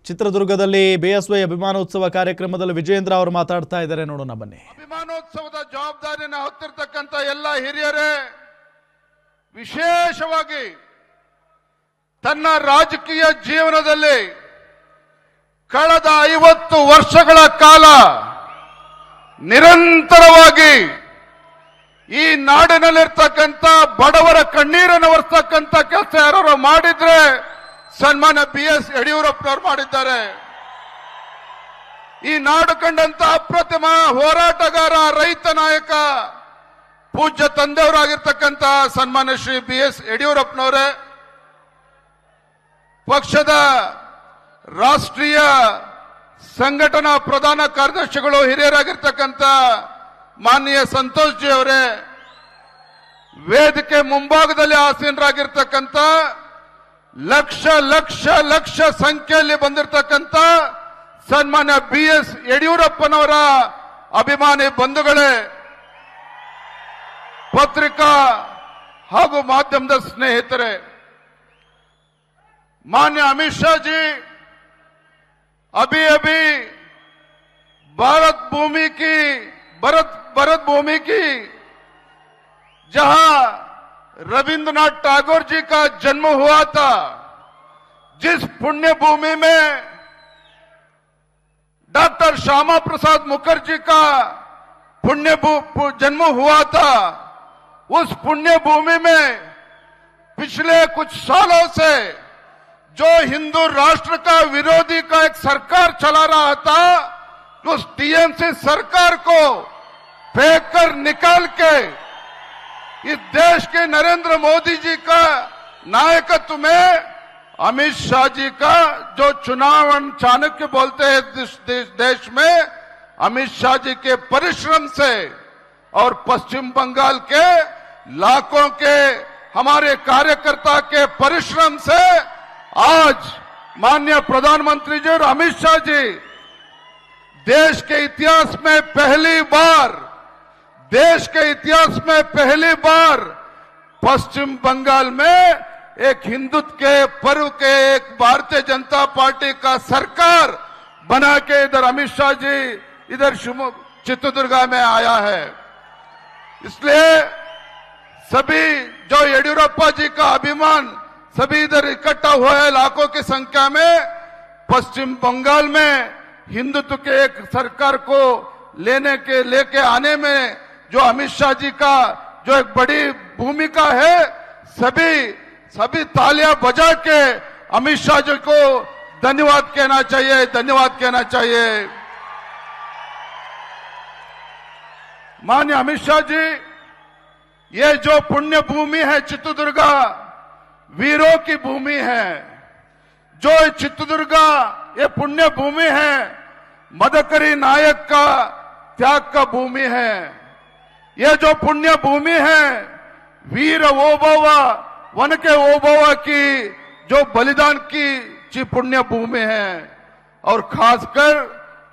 ಚಿತ್ರದುರ್ಗದಲ್ಲಿ ಬಿಎಸ್ವೈ ಅಭಿಮಾನೋತ್ಸವ ಕಾರ್ಯಕ್ರಮದಲ್ಲಿ ವಿಜಯೇಂದ್ರ ಅವರು ಮಾತಾಡ್ತಾ ಇದ್ದಾರೆ, ನೋಡೋಣ ಬನ್ನಿ. ಅಭಿಮಾನೋತ್ಸವದ ಜವಾಬ್ದಾರಿಯನ್ನು ಹೊತ್ತಿರತಕ್ಕಂತ ಎಲ್ಲ ಹಿರಿಯರೇ, ವಿಶೇಷವಾಗಿ ತನ್ನ ರಾಜಕೀಯ ಜೀವನದಲ್ಲಿ ಕಳೆದ 50 ವರ್ಷಗಳ ಕಾಲ ನಿರಂತರವಾಗಿ ಈ ನಾಡಿನಲ್ಲಿರ್ತಕ್ಕಂಥ ಬಡವರ ಕಣ್ಣೀರನ್ನು ಒರೆಸ್ತಕ್ಕಂಥ ಕೆಲಸ ಯಾರು ಮಾಡಿದ್ರೆ ಸನ್ಮಾನ್ಯ BS ಯಡಿಯೂರಪ್ಪನವರು ಮಾಡಿದ್ದಾರೆ. ಈ ನಾಡು ಕಂಡಂತ ಅಪ್ರತಿಮ ಹೋರಾಟಗಾರ, ರೈತ ನಾಯಕ, ಪೂಜ್ಯ ತಂದೆಯವರಾಗಿರ್ತಕ್ಕಂಥ ಸನ್ಮಾನ್ಯ ಶ್ರೀ BS ಯಡಿಯೂರಪ್ಪನವರೇ, ಪಕ್ಷದ ರಾಷ್ಟ್ರೀಯ ಸಂಘಟನಾ ಪ್ರಧಾನ ಕಾರ್ಯದರ್ಶಿಗಳು ಹಿರಿಯರಾಗಿರ್ತಕ್ಕಂಥ ಮಾನ್ಯ ಸಂತೋಷ್ ಜಿ ಅವರೇ, ವೇದಿಕೆ ಮುಂಭಾಗದಲ್ಲಿ ಆಸೀನರಾಗಿರ್ತಕ್ಕಂಥ ಲಕ್ಷ ಲಕ್ಷ ಲಕ್ಷ ಸಂಖ್ಯೆಯಲ್ಲಿ ಬಂದಿರತಕ್ಕಂಥ ಸನ್ಮಾನ್ಯ BS ಯಡಿಯೂರಪ್ಪನವರ ಅಭಿಮಾನಿ ಬಂಧುಗಳೇ, ಪತ್ರಿಕಾ ಹಾಗೂ ಮಾಧ್ಯಮದ ಸ್ನೇಹಿತರೆ, मान्य अमित शाह जी अभी भारत भूमि की जहां रविंद्रनाथ टैगोर जी का जन्म हुआ था, जिस पुण्य भूमि में डॉक्टर श्यामा प्रसाद मुखर्जी का जन्म हुआ था, उस पुण्य भूमि में पिछले कुछ सालों से जो हिंदू राष्ट्र का विरोधी का एक सरकार चला रहा था, उस टीएमसी सरकार को फेंक कर निकाल के इस देश के नरेंद्र मोदी जी का नायकत्व में अमित शाह जी का जो चुनाव चाणक्य बोलते हैं देश में, अमित शाह जी के परिश्रम से और पश्चिम बंगाल के लाखों के हमारे कार्यकर्ता के परिश्रम से आज माननीय प्रधानमंत्री जी और अमित शाह जी देश के इतिहास में पहली बार पश्चिम बंगाल में एक हिंदुत्व के पर्व के एक भारतीय जनता पार्टी का सरकार बना के इधर अमित शाह जी इधर चित्रदुर्गा में आया है। इसलिए सभी जो येडियुरप्पा जी का अभिमान सभी इधर इकट्ठा हुए हैं लाखों की संख्या में, पश्चिम बंगाल में हिंदुत्व के एक सरकार को लेके आने में जो अमित शाह जी का जो एक बड़ी भूमिका है, सभी तालियां बजा के अमित शाह जी को धन्यवाद कहना चाहिए। माननीय अमित शाह जी, ये जो पुण्य भूमि है चित्रदुर्गा, वीरों की भूमि है। जो चित्रदुर्गा ये पुण्य भूमि है, मदकरी नायक का त्याग का भूमि है। ये जो पुण्य भूमि है, वीर ओबव्वा वनके ओबव्वा की जो बलिदान की पुण्य भूमि है। और खासकर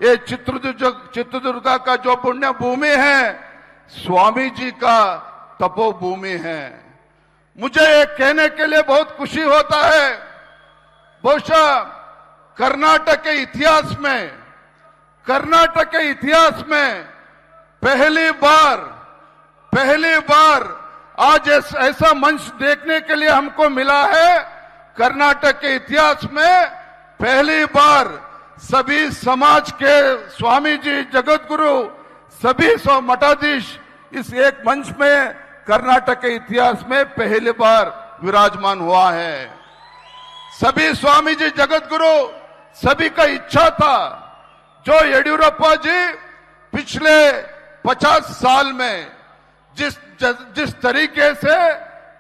ये चित्रदुर्गा का जो पुण्य भूमि है, स्वामी जी का तपोभूमि है। मुझे ये कहने के लिए बहुत खुशी होता है, बहुशः कर्नाटक के इतिहास में पहली बार आज ऐसा मंच देखने के लिए हमको मिला है। कर्नाटक के इतिहास में पहली बार सभी समाज के स्वामी जी, जगतगुरु, सभी मठाधीश इस एक मंच में कर्नाटक के इतिहास में पहली बार विराजमान हुआ है। सभी स्वामी जी, जगतगुरु, सभी का इच्छा था जो येडियुरप्पा जी पिछले 50 साल में जिस तरीके से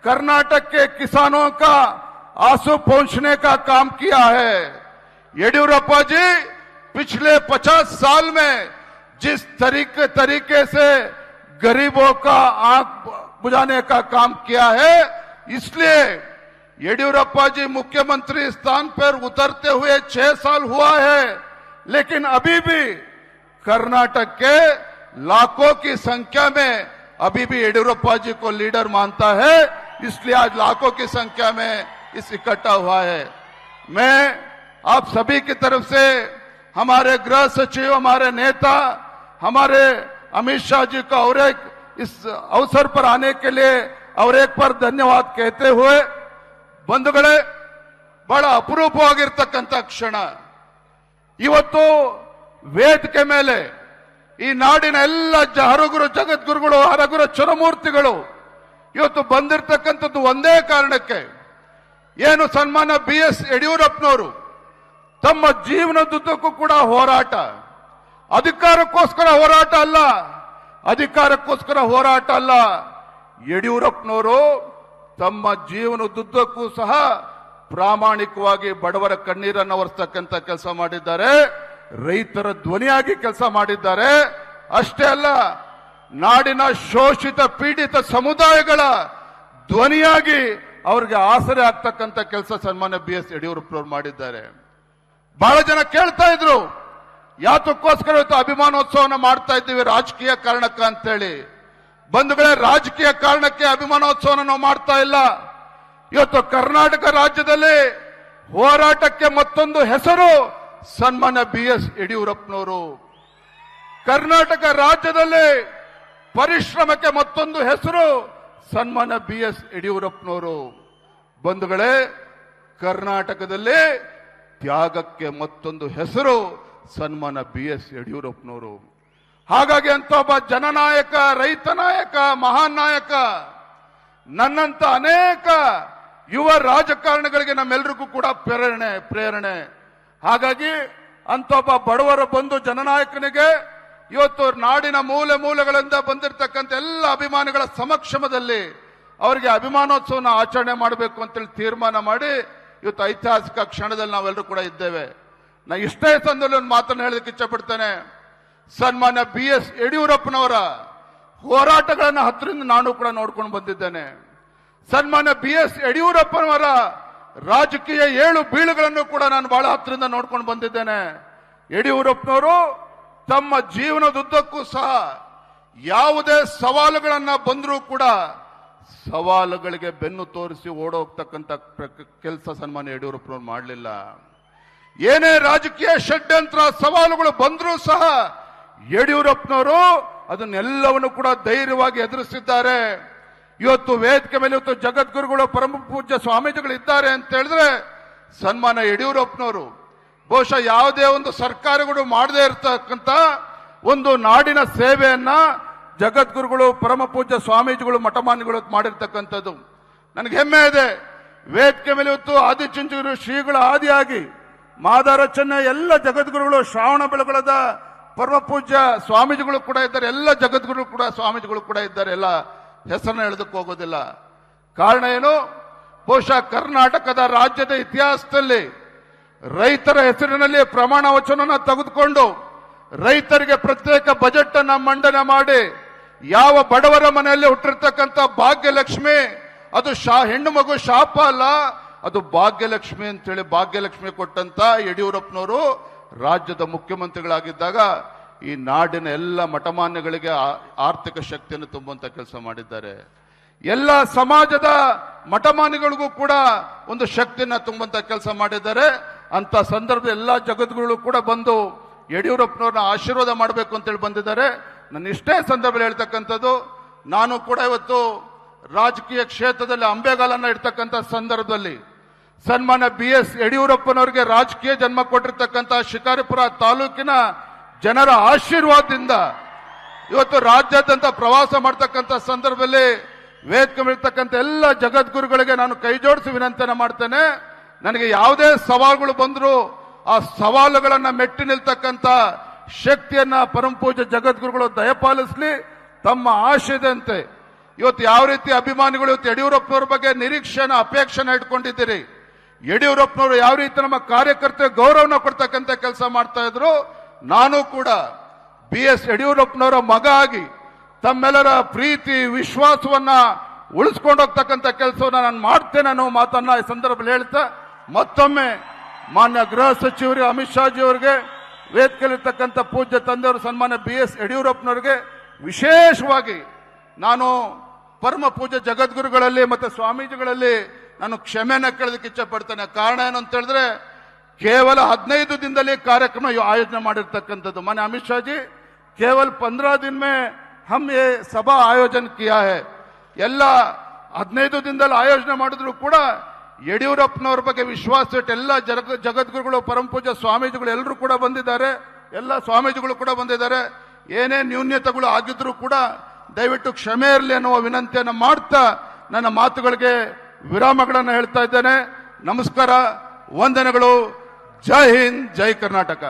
कर्नाटक के किसानों का आंसू पहुंचने का काम किया है, येडियुरप्पा जी पिछले 50 साल में जिस तरीके से गरीबों का आंख बुझाने का काम किया है, इसलिए येडियुरप्पा जी मुख्यमंत्री स्थान पर उतरते हुए 6 साल हुआ है, लेकिन अभी भी कर्नाटक के लाखों की संख्या में अभी भी येडियुरप्पा जी को लीडर मानता है। इसलिए आज लाखों की संख्या में इस इकट्ठा हुआ है। मैं आप सभी की तरफ से हमारे गृह सचिव, हमारे नेता, हमारे अमित शाह जी का और एक इस अवसर पर आने के लिए और एक बार धन्यवाद कहते हुए, ಬಂಧುಗಳೇ, ಬಹಳ ಅಪರೂಪವಾಗಿರ್ತಕ್ಕಂಥ ಕ್ಷಣ ಇವತ್ತು ವೇದಿಕೆ ಮೇಲೆ ಈ ನಾಡಿನ ಎಲ್ಲ ಹರಗುರು ಜಗದ್ಗುರುಗಳು, ಹರಗುರು ಚರಮೂರ್ತಿಗಳು ಇವತ್ತು ಬಂದಿರತಕ್ಕಂಥದ್ದು ಒಂದೇ ಕಾರಣಕ್ಕೆ. ಏನು ಸನ್ಮಾನ BS ಯಡಿಯೂರಪ್ಪನವರು ತಮ್ಮ ಜೀವನದುದ್ದಕ್ಕೂ ಕೂಡ ಹೋರಾಟ, ಅಧಿಕಾರಕ್ಕೋಸ್ಕರ ಹೋರಾಟ ಅಲ್ಲ, ಅಧಿಕಾರಕ್ಕೋಸ್ಕರ ಹೋರಾಟ ಅಲ್ಲ. ಯಡಿಯೂರಪ್ಪನವರು ತಮ್ಮ ಜೀವನದುದ್ದಕ್ಕೂ ಸಹ ಪ್ರಾಮಾಣಿಕವಾಗಿ ಬಡವರ ಕಣ್ಣೀರನ್ನು ಒರೆಸ್ತಕ್ಕಂಥ ಕೆಲಸ ಮಾಡಿದ್ದಾರೆ, ರೈತರ ಧ್ವನಿಯಾಗಿ ಕೆಲಸ ಮಾಡಿದ್ದಾರೆ. ಅಷ್ಟೇ ಅಲ್ಲ, ನಾಡಿನ ಶೋಷಿತ ಪೀಡಿತ ಸಮುದಾಯಗಳ ಧ್ವನಿಯಾಗಿ ಅವರಿಗೆ ಆಸರೆ ಆಗ್ತಕ್ಕಂಥ ಕೆಲಸ ಸನ್ಮಾನ್ಯ BS ಯಡಿಯೂರಪ್ಪನವರು ಮಾಡಿದ್ದಾರೆ. ಬಹಳ ಜನ ಕೇಳ್ತಾ ಇದ್ರು, ಯಾತಕ್ಕೋಸ್ಕರ ಇವತ್ತು ಅಭಿಮಾನೋತ್ಸವನ ಮಾಡ್ತಾ ಇದ್ದೀವಿ, ರಾಜಕೀಯ ಕಾರಣಕ್ಕ ಅಂತೇಳಿ. ಬಂಧುಗಳೇ, ರಾಜಕೀಯ ಕಾರಣಕ್ಕೆ ಅಭಿಮಾನೋತ್ಸವನ ನಾವು ಮಾಡ್ತಾ ಇಲ್ಲ. ಇವತ್ತು ಕರ್ನಾಟಕ ರಾಜ್ಯದಲ್ಲಿ ಹೋರಾಟಕ್ಕೆ ಮತ್ತೊಂದು ಹೆಸರು ಸನ್ಮಾನ್ಯ BS ಯಡಿಯೂರಪ್ಪನವರು. ಕರ್ನಾಟಕ ರಾಜ್ಯದಲ್ಲಿ ಪರಿಶ್ರಮಕ್ಕೆ ಮತ್ತೊಂದು ಹೆಸರು ಸನ್ಮಾನ್ಯ BS ಯಡಿಯೂರಪ್ಪನವರು. ಬಂಧುಗಳೇ, ಕರ್ನಾಟಕದಲ್ಲಿ ತ್ಯಾಗಕ್ಕೆ ಮತ್ತೊಂದು ಹೆಸರು ಸನ್ಮಾನ್ಯ BS ಯಡಿಯೂರಪ್ಪನವರು. ಹಾಗಾಗಿ ಅಂತ ಒಬ್ಬ ಜನನಾಯಕ, ರೈತ ನಾಯಕ, ಮಹಾನ್ ನಾಯಕ, ನನ್ನಂತ ಅನೇಕ ಯುವ ರಾಜಕಾರಣಿಗಳಿಗೆ ನಮ್ಮೆಲ್ಲರಿಗೂ ಕೂಡ ಪ್ರೇರಣೆ. ಹಾಗಾಗಿ ಅಂತ ಒಬ್ಬ ಬಡವರ ಬಂಧು ಜನನಾಯಕನಿಗೆ ಇವತ್ತು ನಾಡಿನ ಮೂಲೆ ಮೂಲೆಗಳಿಂದ ಬಂದಿರತಕ್ಕಂಥ ಎಲ್ಲ ಅಭಿಮಾನಿಗಳ ಸಮಕ್ಷಮದಲ್ಲಿ ಅವರಿಗೆ ಅಭಿಮಾನೋತ್ಸವನ ಆಚರಣೆ ಮಾಡಬೇಕು ಅಂತೇಳಿ ತೀರ್ಮಾನ ಮಾಡಿ ಇವತ್ತು ಐತಿಹಾಸಿಕ ಕ್ಷಣದಲ್ಲಿ ನಾವೆಲ್ಲರೂ ಕೂಡ ಇದ್ದೇವೆ. ನಾ ಇಷ್ಟೇ ಸಂದರ್ಭದಲ್ಲಿ ಒಂದು ಮಾತನ್ನು ಹೇಳೋದಕ್ಕೆ ಇಚ್ಛಪಡ್ತೇನೆ. ಸನ್ಮಾನ್ಯ BS ಯಡಿಯೂರಪ್ಪನವರ ಹೋರಾಟಗಳನ್ನು ಹತ್ತಿರದಿಂದ ನಾನು ಕೂಡ ನೋಡ್ಕೊಂಡು ಬಂದಿದ್ದೇನೆ. ಸನ್ಮಾನ್ಯ BS ಯಡಿಯೂರಪ್ಪನವರ ರಾಜಕೀಯ ಏಳು ಬೀಳುಗಳನ್ನು ಕೂಡ ನಾನು ಬಹಳ ಹತ್ತಿರದಿಂದ ನೋಡ್ಕೊಂಡು ಬಂದಿದ್ದೇನೆ. ಯಡಿಯೂರಪ್ಪನವರು ತಮ್ಮ ಜೀವನದುದ್ದಕ್ಕೂ ಸಹ ಯಾವುದೇ ಸವಾಲುಗಳನ್ನ ಬಂದರೂ ಕೂಡ ಸವಾಲುಗಳಿಗೆ ಬೆನ್ನು ತೋರಿಸಿ ಓಡೋಗ್ತಕ್ಕಂಥ ಕೆಲಸ ಸನ್ಮಾನ್ಯ ಯಡಿಯೂರಪ್ಪನವರು ಮಾಡಲಿಲ್ಲ. ಏನೇ ರಾಜಕೀಯ ಷಡ್ಯಂತ್ರ ಸವಾಲುಗಳು ಬಂದರೂ ಸಹ ಯಡಿಯೂರಪ್ಪನವರು ಅದನ್ನೆಲ್ಲವನ್ನು ಕೂಡ ಧೈರ್ಯವಾಗಿ ಎದುರಿಸಿದ್ದಾರೆ. ಇವತ್ತು ವೇದಿಕೆ ಮೇಲೆ ಇವತ್ತು ಜಗದ್ಗುರುಗಳು, ಪರಮ ಪೂಜ್ಯ ಸ್ವಾಮೀಜಿಗಳು ಇದ್ದಾರೆ ಅಂತ ಹೇಳಿದ್ರೆ ಸನ್ಮಾನ್ಯ ಯಡಿಯೂರಪ್ಪನವರು. ಬಹುಶಃ ಯಾವುದೇ ಒಂದು ಸರ್ಕಾರಗಳು ಮಾಡದೇ ಇರತಕ್ಕಂತ ಒಂದು ನಾಡಿನ ಸೇವೆಯನ್ನ ಜಗದ್ಗುರುಗಳು, ಪರಮ ಪೂಜ್ಯ ಸ್ವಾಮೀಜಿಗಳು, ಮಠಮಾನ್ಯಗಳು ಮಾಡಿರ್ತಕ್ಕಂಥದ್ದು ನನಗೆ ಹೆಮ್ಮೆ ಇದೆ. ವೇದಿಕೆ ಮೇಲೆ ಇವತ್ತು ಆದಿಚುಂಚನಗಿರಿ ಶ್ರೀಗಳ ಆದಿಯಾಗಿ ಮಾದಾರ ಚೆನ್ನೈ ಎಲ್ಲ ಜಗದ್ಗುರುಗಳು, ಶ್ರಾವಣ ಬೆಳಗೊಳದ ಪರಮ ಪೂಜ್ಯ ಸ್ವಾಮೀಜಿಗಳು ಕೂಡ ಇದ್ದಾರೆ, ಎಲ್ಲ ಜಗದ್ಗುರು ಕೂಡ ಸ್ವಾಮೀಜಿಗಳು ಕೂಡ ಇದ್ದಾರೆ. ಎಲ್ಲ ಹೆಸರನ್ನ ಹೇಳೋದಕ್ಕೆ ಹೋಗೋದಿಲ್ಲ. ಕಾರಣ ಏನು? ಬಹುಶಃ ಕರ್ನಾಟಕದ ರಾಜ್ಯದ ಇತಿಹಾಸದಲ್ಲಿ ರೈತರ ಹೆಸರಿನಲ್ಲಿ ಪ್ರಮಾಣ ವಚನವನ್ನು ತೆಗೆದುಕೊಂಡು ರೈತರಿಗೆ ಪ್ರತ್ಯೇಕ ಬಜೆಟ್ ಅನ್ನ ಮಂಡನೆ ಮಾಡಿ ಯಾವ ಬಡವರ ಮನೆಯಲ್ಲಿ ಹುಟ್ಟಿರ್ತಕ್ಕಂಥ ಭಾಗ್ಯಲಕ್ಷ್ಮಿ ಅದು ಹೆಣ್ಣು ಮಗು ಶಾಪ ಅಲ್ಲ, ಅದು ಭಾಗ್ಯಲಕ್ಷ್ಮಿ ಅಂತೇಳಿ ಭಾಗ್ಯಲಕ್ಷ್ಮಿ ಕೊಟ್ಟಂತ ಯಡಿಯೂರಪ್ಪನವರು ರಾಜ್ಯದ ಮುಖ್ಯಮಂತ್ರಿಗಳಾಗಿದ್ದಾಗ ಈ ನಾಡಿನ ಎಲ್ಲ ಮಠಮಾನ್ಯಗಳಿಗೆ ಆರ್ಥಿಕ ಶಕ್ತಿಯನ್ನು ತುಂಬುವಂತ ಕೆಲಸ ಮಾಡಿದ್ದಾರೆ. ಎಲ್ಲ ಸಮಾಜದ ಮಠಮಾನ್ಯಗಳಿಗೂ ಕೂಡ ಒಂದು ಶಕ್ತಿಯನ್ನ ತುಂಬುವಂತ ಕೆಲಸ ಮಾಡಿದ್ದಾರೆ. ಅಂತ ಸಂದರ್ಭದಲ್ಲಿ ಎಲ್ಲ ಜಗದ್ಗುರುಗಳು ಕೂಡ ಬಂದು ಯಡಿಯೂರಪ್ಪನವ್ರನ್ನ ಆಶೀರ್ವಾದ ಮಾಡಬೇಕು ಅಂತೇಳಿ ಬಂದಿದ್ದಾರೆ. ನನ್ನ ಇಷ್ಟೇ ಸಂದರ್ಭದಲ್ಲಿ ಹೇಳ್ತಕ್ಕಂಥದ್ದು, ನಾನು ಕೂಡ ಇವತ್ತು ರಾಜಕೀಯ ಕ್ಷೇತ್ರದಲ್ಲಿ ಅಂಬೆಗಾಲನ್ನ ಇಡ್ತಕ್ಕಂಥ ಸಂದರ್ಭದಲ್ಲಿ ಸನ್ಮಾನ್ಯ BS ಯಡಿಯೂರಪ್ಪನವರಿಗೆ ರಾಜಕೀಯ ಜನ್ಮ ಕೊಟ್ಟಿರ್ತಕ್ಕಂಥ ಶಿಕಾರಿಪುರ ತಾಲೂಕಿನ ಜನರ ಆಶೀರ್ವಾದದಿಂದ ಇವತ್ತು ರಾಜ್ಯಾದ್ಯಂತ ಪ್ರವಾಸ ಮಾಡ್ತಕ್ಕಂಥ ಸಂದರ್ಭದಲ್ಲಿ ವೇದಿಕೆ ಇರ್ತಕ್ಕಂಥ ಎಲ್ಲ ಜಗದ್ಗುರುಗಳಿಗೆ ನಾನು ಕೈ ಜೋಡಿಸಿ ವಿನಂತಿಯನ್ನು ಮಾಡ್ತೇನೆ. ನನಗೆ ಯಾವುದೇ ಸವಾಲುಗಳು ಬಂದರೂ ಆ ಸವಾಲುಗಳನ್ನ ಮೆಟ್ಟಿ ನಿಲ್ತಕ್ಕಂಥ ಶಕ್ತಿಯನ್ನ ಪರಮ ಪೂಜ್ಯ ಜಗದ್ಗುರುಗಳು ದಯಪಾಲಿಸಲಿ. ತಮ್ಮ ಆಶಯದಂತೆ ಇವತ್ತು ಯಾವ ರೀತಿ ಅಭಿಮಾನಿಗಳು ಇವತ್ತು ಯಡಿಯೂರಪ್ಪನವ್ರ ಬಗ್ಗೆ ನಿರೀಕ್ಷೆನ ಅಪೇಕ್ಷೆನ ಇಟ್ಕೊಂಡಿದ್ದೀರಿ, ಯಡಿಯೂರಪ್ಪನವರು ಯಾವ ರೀತಿ ನಮ್ಮ ಕಾರ್ಯಕರ್ತರಿಗೆ ಗೌರವನ ಕೊಡ್ತಕ್ಕಂಥ ಕೆಲಸ ಮಾಡ್ತಾ ಇದ್ರು, ನಾನು ಕೂಡ BS ಯಡಿಯೂರಪ್ಪನವರ ಮಗ ಆಗಿ ತಮ್ಮೆಲ್ಲರ ಪ್ರೀತಿ ವಿಶ್ವಾಸವನ್ನ ಉಳಿಸ್ಕೊಂಡು ಹೋಗ್ತಕ್ಕಂಥ ಕೆಲಸವನ್ನ ನಾನು ಮಾಡ್ತೇನೆ ಅನ್ನೋ ಮಾತನ್ನ ಈ ಸಂದರ್ಭದಲ್ಲಿ ಹೇಳ್ತಾ ಮತ್ತೊಮ್ಮೆ ಮಾನ್ಯ ಗೃಹ ಸಚಿವರಿಗೆ, ಅಮಿತ್ ಶಾಜಿ ಅವರಿಗೆ, ವೇದಿಕೆಯಲ್ಲಿರ್ತಕ್ಕಂಥ ಪೂಜ್ಯ ತಂದೆಯವರು ಸನ್ಮಾನ್ಯ BS ಯಡಿಯೂರಪ್ಪನವರಿಗೆ ವಿಶೇಷವಾಗಿ ನಾನು ಪರಮ ಪೂಜ್ಯ ಜಗದ್ಗುರುಗಳಲ್ಲಿ ಮತ್ತೆ ಸ್ವಾಮೀಜಿಗಳಲ್ಲಿ ನಾನು ಕ್ಷಮೆಯನ್ನ ಕೇಳೋದಕ್ಕೆ ಇಚ್ಛೆ ಪಡ್ತೇನೆ. ಕಾರಣ ಏನು ಅಂತ ಹೇಳಿದ್ರೆ ಕೇವಲ 15 ದಿನದಲ್ಲಿ ಕಾರ್ಯಕ್ರಮ ಆಯೋಜನೆ ಮಾಡಿರ್ತಕ್ಕಂಥದ್ದು. माननीय अमित शाह जी, केवल 15 दिन में हम ये सभा आयोजन किया है. ಎಲ್ಲ 15 ದಿನದಲ್ಲಿ ಆಯೋಜನೆ ಮಾಡಿದ್ರು ಕೂಡ ಯಡಿಯೂರಪ್ಪನವರ ಬಗ್ಗೆ ವಿಶ್ವಾಸ ಇಟ್ಟು ಎಲ್ಲ ಜಗದ್ಗುರುಗಳು, ಪರಮ ಪೂಜ್ಯ ಸ್ವಾಮೀಜಿಗಳು ಎಲ್ಲರೂ ಕೂಡ ಬಂದಿದ್ದಾರೆ. ಎಲ್ಲ ಸ್ವಾಮೀಜಿಗಳು ಕೂಡ ಬಂದಿದ್ದಾರೆ. ಏನೇ ನ್ಯೂನ್ಯತೆಗಳು ಆಗಿದ್ರು ಕೂಡ ದಯವಿಟ್ಟು ಕ್ಷಮೆ ಇರಲಿ ಅನ್ನುವ ವಿನಂತಿಯನ್ನು ಮಾಡ್ತಾ ನನ್ನ ಮಾತುಗಳಿಗೆ ವಿರಾಮಗಳನ್ನು ಹೇಳ್ತಾ ಇದ್ದೇನೆ. ನಮಸ್ಕಾರ, ವಂದನೆಗಳು. ಜೈ ಹಿಂದ್, ಜೈ ಕರ್ನಾಟಕ.